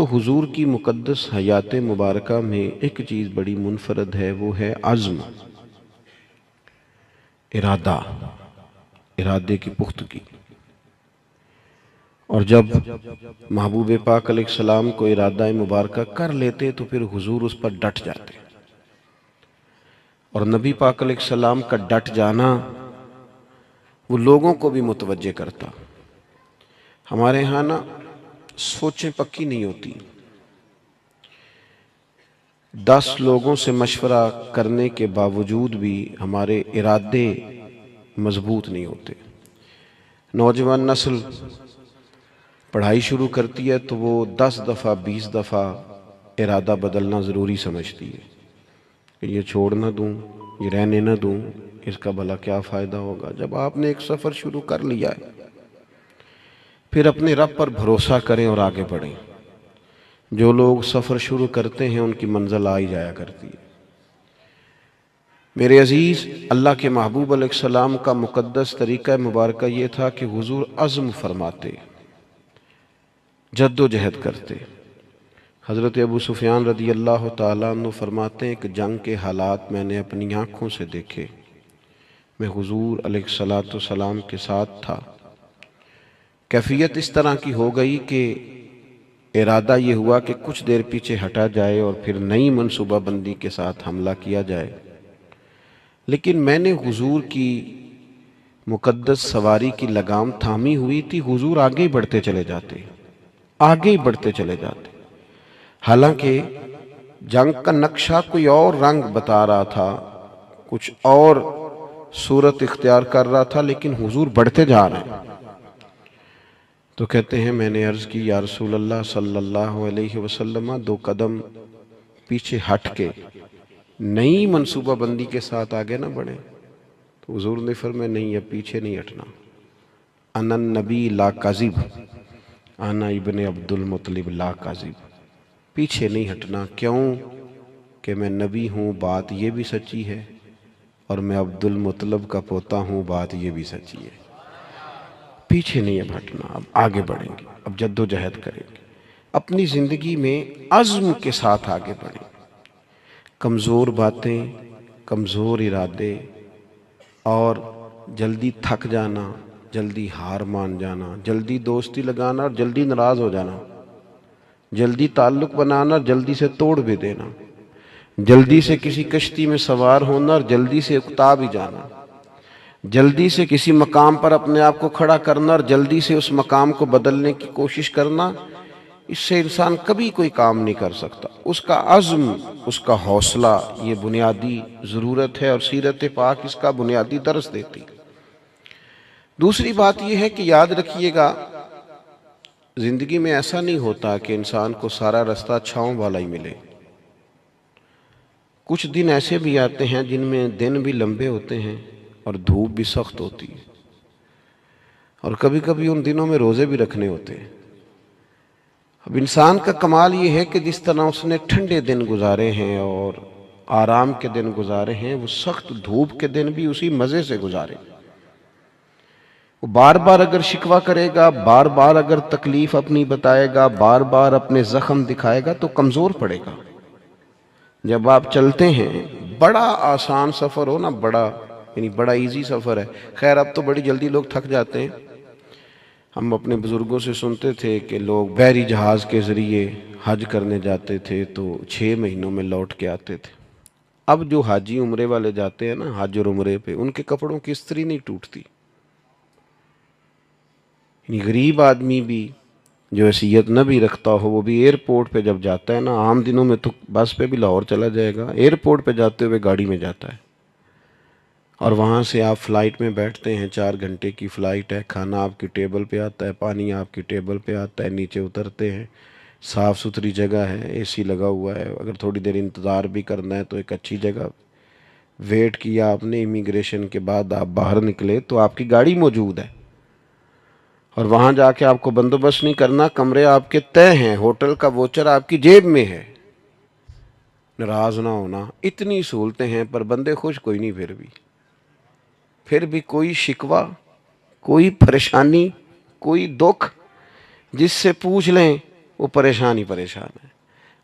تو حضور کی مقدس حیات مبارکہ میں ایک چیز بڑی منفرد ہے، وہ ہے عزم، ارادہ، ارادے کی پختگی۔ اور جب محبوب پاک علیہ السلام کو ارادہ مبارکہ کر لیتے تو پھر حضور اس پر ڈٹ جاتے، اور نبی پاک علیہ السلام کا ڈٹ جانا وہ لوگوں کو بھی متوجہ کرتا۔ ہمارے ہاں نا سوچیں پکی نہیں ہوتی، 10 لوگوں سے مشورہ کرنے کے باوجود بھی ہمارے ارادے مضبوط نہیں ہوتے۔ نوجوان نسل پڑھائی شروع کرتی ہے تو وہ 10 دفعہ 20 دفعہ ارادہ بدلنا ضروری سمجھتی ہے کہ یہ چھوڑ نہ دوں، یہ رہنے نہ دوں، اس کا بھلا کیا فائدہ ہوگا۔ جب آپ نے ایک سفر شروع کر لیا ہے پھر اپنے رب پر بھروسہ کریں اور آگے بڑھیں۔ جو لوگ سفر شروع کرتے ہیں ان کی منزل آ ہی جایا کرتی ہے۔ میرے عزیز، اللہ کے محبوب علیہ السلام کا مقدس طریقہ مبارکہ یہ تھا کہ حضور عزم فرماتے، جد و جہد کرتے۔ حضرت ابو سفیان رضی اللہ تعالیٰ عنہ فرماتے ہیں کہ جنگ کے حالات میں نے اپنی آنکھوں سے دیکھے، میں حضور علیہ السلام کے ساتھ تھا۔ کیفیت اس طرح کی ہو گئی کہ ارادہ یہ ہوا کہ کچھ دیر پیچھے ہٹا جائے اور پھر نئی منصوبہ بندی کے ساتھ حملہ کیا جائے، لیکن میں نے حضور کی مقدس سواری کی لگام تھامی ہوئی تھی۔ حضور آگے بڑھتے چلے جاتے، آگے بڑھتے چلے جاتے، حالانکہ جنگ کا نقشہ کوئی اور رنگ بتا رہا تھا، کچھ اور صورت اختیار کر رہا تھا، لیکن حضور بڑھتے جا رہے ہیں۔ تو کہتے ہیں میں نے عرض کی یا رسول اللہ صلی اللہ علیہ وسلم 2 قدم پیچھے ہٹ کے نئی منصوبہ بندی کے ساتھ آگے نہ بڑھیں۔ تو حضور نے فرمایا نہیں، اب پیچھے نہیں ہٹنا، انا النبی لا کاذب، انا ابن عبد المطلب لا کاذب، پیچھے نہیں ہٹنا۔ کیوں کہ میں نبی ہوں، بات یہ بھی سچی ہے، اور میں عبد المطلب کا پوتا ہوں، بات یہ بھی سچی ہے۔ پیچھے نہیں اب ہٹنا، اب آگے بڑھیں گے، اب جد و جہد کریں گے، اپنی زندگی میں عزم کے ساتھ آگے بڑھیں۔ کمزور باتیں، کمزور ارادے اور جلدی تھک جانا، جلدی ہار مان جانا، جلدی دوستی لگانا اور جلدی ناراض ہو جانا، جلدی تعلق بنانا اور جلدی سے توڑ بھی دینا، جلدی سے کسی کشتی میں سوار ہونا اور جلدی سے اکتا بھی جانا، جلدی سے کسی مقام پر اپنے آپ کو کھڑا کرنا اور جلدی سے اس مقام کو بدلنے کی کوشش کرنا، اس سے انسان کبھی کوئی کام نہیں کر سکتا۔ اس کا عزم، اس کا حوصلہ یہ بنیادی ضرورت ہے، اور سیرت پاک اس کا بنیادی درس دیتی۔ دوسری بات یہ ہے کہ یاد رکھیے گا، زندگی میں ایسا نہیں ہوتا کہ انسان کو سارا رستہ چھاؤں والا ہی ملے۔ کچھ دن ایسے بھی آتے ہیں جن میں دن بھی لمبے ہوتے ہیں اور دھوپ بھی سخت ہوتی ہے، اور کبھی کبھی ان دنوں میں روزے بھی رکھنے ہوتے ہیں۔ اب انسان کا کمال یہ ہے کہ جس طرح اس نے ٹھنڈے دن گزارے ہیں اور آرام کے دن گزارے ہیں، وہ سخت دھوپ کے دن بھی اسی مزے سے گزارے۔ وہ بار بار اگر شکوہ کرے گا، بار بار اگر تکلیف اپنی بتائے گا، بار بار اپنے زخم دکھائے گا تو کمزور پڑے گا۔ جب آپ چلتے ہیں، بڑا آسان سفر ہو نا، بڑا ایزی سفر ہے، خیر اب تو بڑی جلدی لوگ تھک جاتے ہیں۔ ہم اپنے بزرگوں سے سنتے تھے کہ لوگ بحری جہاز کے ذریعے حج کرنے جاتے تھے تو 6 مہینوں میں لوٹ کے آتے تھے۔ اب جو حاجی عمرے والے جاتے ہیں نا، حج اور عمرے پہ، ان کے کپڑوں کی استری نہیں ٹوٹتی۔ یعنی غریب آدمی بھی جو حیثیت نہ بھی رکھتا ہو، وہ بھی ایئرپورٹ پہ جب جاتا ہے نا، عام دنوں میں تو بس پہ بھی لاہور چلا جائے گا، ایئرپورٹ پہ جاتے ہوئے گاڑی میں جاتا ہے، اور وہاں سے آپ فلائٹ میں بیٹھتے ہیں، 4 گھنٹے کی فلائٹ ہے، کھانا آپ کی ٹیبل پہ آتا ہے، پانی آپ کی ٹیبل پہ آتا ہے، نیچے اترتے ہیں، صاف ستھری جگہ ہے، اے سی لگا ہوا ہے، اگر تھوڑی دیر انتظار بھی کرنا ہے تو ایک اچھی جگہ، ویٹ کیا آپ نے، امیگریشن کے بعد آپ باہر نکلے تو آپ کی گاڑی موجود ہے، اور وہاں جا کے آپ کو بندوبست نہیں کرنا، کمرے آپ کے طے ہیں، ہوٹل کا ووچر آپ کی جیب میں ہے۔ ناراض نہ ہونا، اتنی سہولتیں ہیں، پر بندے خوش کوئی نہیں، پھر بھی کوئی شکوہ، کوئی پریشانی، کوئی دکھ جس سے پوچھ لیں وہ پریشان ہی پریشان ہے۔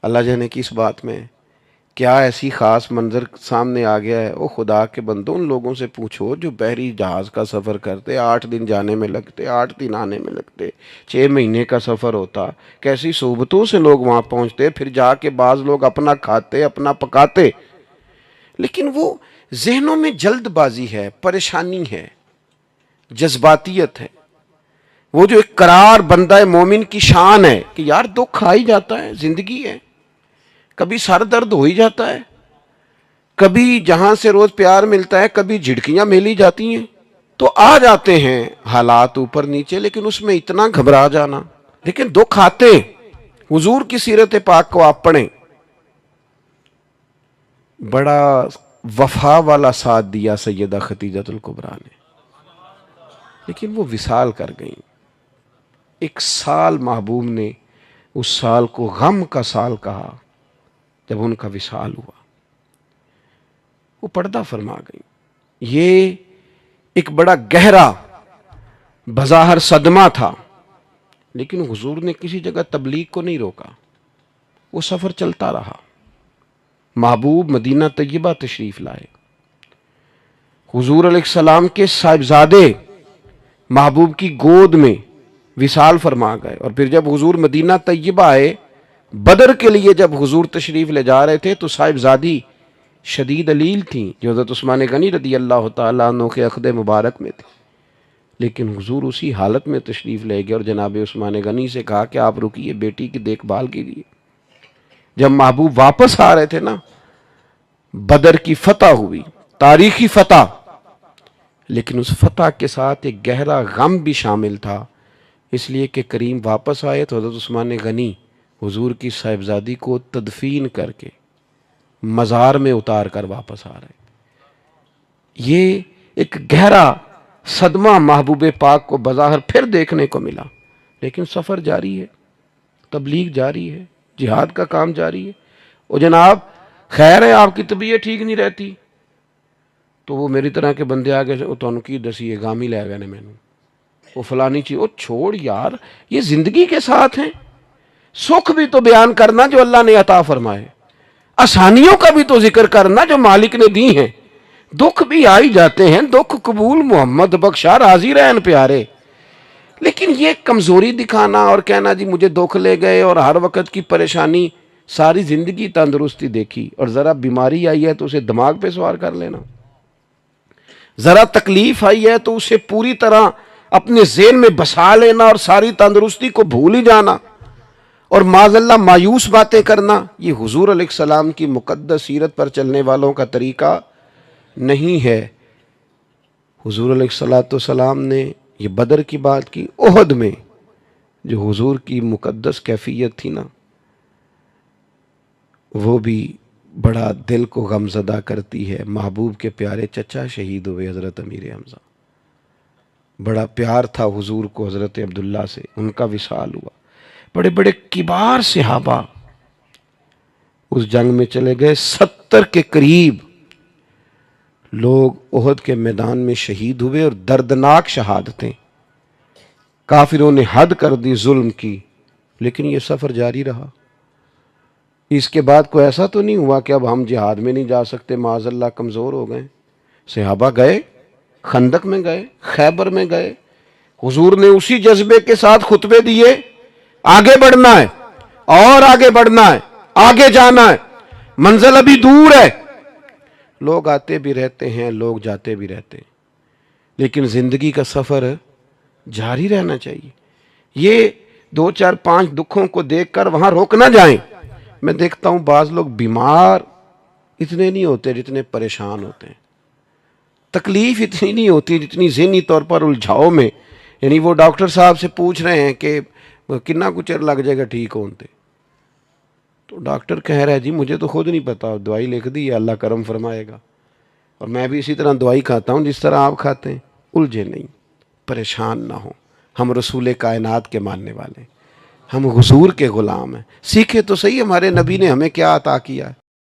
اللہ جانے کی اس بات میں کیا ایسی خاص منظر سامنے آ گیا ہے۔ او خدا کے بندوں، ان لوگوں سے پوچھو جو بحری جہاز کا سفر کرتے، 8 دن جانے میں لگتے، 8 دن آنے میں لگتے، 6 مہینے کا سفر ہوتا، کیسی صحبتوں سے لوگ وہاں پہنچتے، پھر جا کے بعض لوگ اپنا کھاتے اپنا پکاتے، لیکن وہ ذہنوں میں جلد بازی ہے، پریشانی ہے، جذباتیت ہے۔ وہ جو ایک قرار بندہ مومن کی شان ہے کہ یار دکھ آ ہی جاتا ہے، زندگی ہے، کبھی سر درد ہو ہی جاتا ہے، کبھی جہاں سے روز پیار ملتا ہے کبھی جھڑکیاں ملی جاتی ہیں، تو آ جاتے ہیں حالات اوپر نیچے، لیکن اس میں اتنا گھبرا جانا، لیکن دکھ آتے۔ حضور کی سیرت پاک کو آپ پڑھیں، بڑا وفا والا ساتھ دیا سیدہ خدیجہ الکبریٰ نے، لیکن وہ وصال کر گئیں۔ 1 سال محبوب نے اس سال کو غم کا سال کہا جب ان کا وصال ہوا، وہ پردہ فرما گئی۔ یہ ایک بڑا گہرا بظاہر صدمہ تھا، لیکن حضور نے کسی جگہ تبلیغ کو نہیں روکا، وہ سفر چلتا رہا۔ محبوب مدینہ طیبہ تشریف لائے، حضور علیہ السلام کے صاحبزادے محبوب کی گود میں وصال فرما گئے، اور پھر جب حضور مدینہ طیبہ آئے، بدر کے لیے جب حضور تشریف لے جا رہے تھے تو صاحبزادی شدید علیل تھیں جو حضرت عثمان غنی رضی اللہ تعالیٰ عنہ کے عقد مبارک میں تھی، لیکن حضور اسی حالت میں تشریف لے گئے اور جناب عثمان غنی سے کہا کہ آپ رکیے، بیٹی کی دیکھ بھال کیجیے۔ جب محبوب واپس آ رہے تھے نا، بدر کی فتح ہوئی، تاریخی فتح، لیکن اس فتح کے ساتھ ایک گہرا غم بھی شامل تھا، اس لیے کہ کریم واپس آئے تو حضرت عثمان غنی حضور کی صاحبزادی کو تدفین کر کے مزار میں اتار کر واپس آ رہے۔ یہ ایک گہرا صدمہ محبوب پاک کو بظاہر پھر دیکھنے کو ملا، لیکن سفر جاری ہے، تبلیغ جاری ہے، جہاد کا کام جاری ہے۔ اور جناب خیر ہے آپ کی طبیعت ٹھیک نہیں رہتی تو وہ میری طرح کے بندے آگے سے تانوں کی دسی ہے گام ہی لے گئے نے مینوں، وہ فلانی چیز، وہ چھوڑ یار، یہ زندگی کے ساتھ ہیں۔ سکھ بھی تو بیان کرنا جو اللہ نے عطا فرمائے، آسانیوں کا بھی تو ذکر کرنا جو مالک نے دی ہیں، دکھ بھی آئی جاتے ہیں، دکھ قبول محمد بخشا راضی رہن پیارے، لیکن یہ کمزوری دکھانا اور کہنا جی مجھے دکھ لے گئے اور ہر وقت کی پریشانی، ساری زندگی تندرستی دیکھی اور ذرا بیماری آئی ہے تو اسے دماغ پہ سوار کر لینا، ذرا تکلیف آئی ہے تو اسے پوری طرح اپنے ذہن میں بسا لینا اور ساری تندرستی کو بھول ہی جانا اور معاذ اللہ مایوس باتیں کرنا، یہ حضور علیہ السلام کی مقدس سیرت پر چلنے والوں کا طریقہ نہیں ہے۔ حضور علیہ السلام نے یہ بدر کی بات کی، احد میں جو حضور کی مقدس کیفیت تھی نا، وہ بھی بڑا دل کو غمزدہ کرتی ہے۔ محبوب کے پیارے چچا شہید ہوئے حضرت امیر حمزہ، بڑا پیار تھا حضور کو حضرت عبداللہ سے، ان کا وصال ہوا، بڑے بڑے کبار صحابہ اس جنگ میں چلے گئے، 70 کے قریب لوگ احد کے میدان میں شہید ہوئے اور دردناک شہادتیں، کافروں نے حد کر دی ظلم کی، لیکن یہ سفر جاری رہا۔ اس کے بعد کوئی ایسا تو نہیں ہوا کہ اب ہم جہاد میں نہیں جا سکتے، معاذ اللہ کمزور ہو گئے۔ صحابہ گئے، خندق میں گئے، خیبر میں گئے، حضور نے اسی جذبے کے ساتھ خطبے دیے، آگے بڑھنا ہے اور آگے بڑھنا ہے، آگے جانا ہے، منزل ابھی دور ہے۔ لوگ آتے بھی رہتے ہیں، لوگ جاتے بھی رہتے ہیں، لیکن زندگی کا سفر جاری رہنا چاہیے۔ یہ 2 4 5 دکھوں کو دیکھ کر وہاں روک نہ جائیں۔ میں دیکھتا ہوں بعض لوگ بیمار اتنے نہیں ہوتے جتنے پریشان ہوتے ہیں، تکلیف اتنی نہیں ہوتی جتنی ذہنی طور پر الجھاؤ میں، یعنی وہ ڈاکٹر صاحب سے پوچھ رہے ہیں کہ کتنا کچھ چر لگ جائے گا ٹھیک ہوتے، تو ڈاکٹر کہہ رہا ہے جی مجھے تو خود نہیں پتا، دوائی لکھ دی ہے اللہ کرم فرمائے گا، اور میں بھی اسی طرح دوائی کھاتا ہوں جس طرح آپ کھاتے ہیں۔ الجھے نہیں، پریشان نہ ہوں، ہم رسول کائنات کے ماننے والے ہیں، ہم حضور کے غلام ہیں۔ سیکھے تو صحیح ہمارے نبی نے ہمیں کیا عطا کیا ہے۔